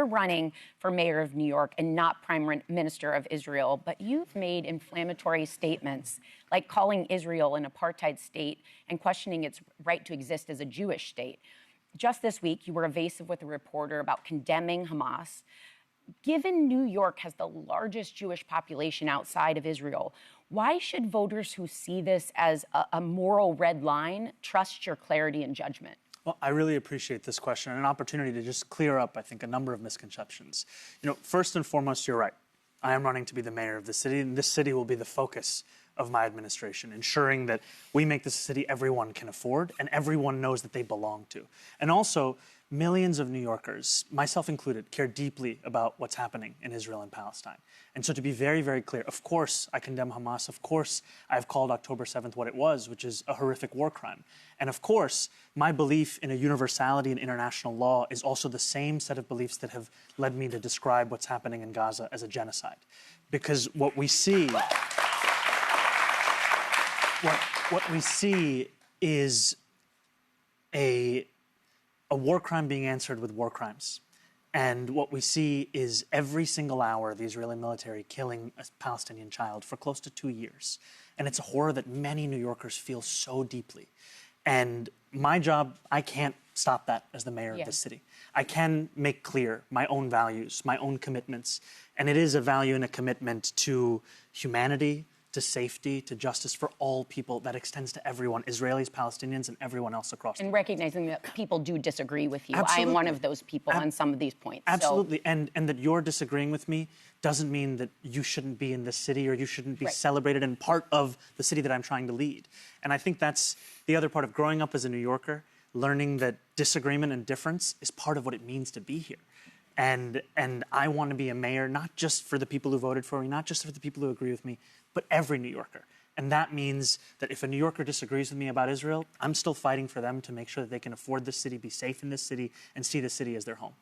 running for mayor of New York and not prime minister of Israel, but you've made inflammatory statements like calling Israel an apartheid state and questioning its right to exist as a Jewish state. Just this week, you were evasive with a reporter about condemning Hamas. Given New York has the largest Jewish population outside of Israel, why should voters who see this as a moral red line trust your clarity and judgment? Well, I really appreciate this question and an opportunity to just clear up, I think, a number of misconceptions. First and foremost, you're right. I am running to be the mayor of the city, and this city will be the focus of my administration, ensuring that we make this a city everyone can afford and everyone knows that they belong to. And also, millions of New Yorkers, myself included, care deeply about what's happening in Israel and Palestine. And so to be very, very clear, of course I condemn Hamas. Of course I've called October 7th what it was, which is a horrific war crime. And of course, my belief in a universality in international law is also the same set of beliefs that have led me to describe what's happening in Gaza as a genocide. Because what we see is a war crime being answered with war crimes. And what we see is every single hour the Israeli military killing a Palestinian child for close to 2 years. And it's a horror that many New Yorkers feel so deeply. And my job, I can't stop that as the mayor of this city. I can make clear my own values, my own commitments. And it is a value and a commitment to humanity, to safety, to justice for all people that extends to everyone, Israelis, Palestinians, and everyone else across the world. And recognizing that people do disagree with you. Absolutely. I am one of those people on some of these points. Absolutely. And that you're disagreeing with me doesn't mean that you shouldn't be in this city or you shouldn't be celebrated and part of the city that I'm trying to lead. And I think that's the other part of growing up as a New Yorker, learning that disagreement and difference is part of what it means to be here. And I want to be a mayor, not just for the people who voted for me, not just for the people who agree with me, but every New Yorker. And that means that if a New Yorker disagrees with me about Israel, I'm still fighting for them to make sure that they can afford this city, be safe in this city, and see this city as their home.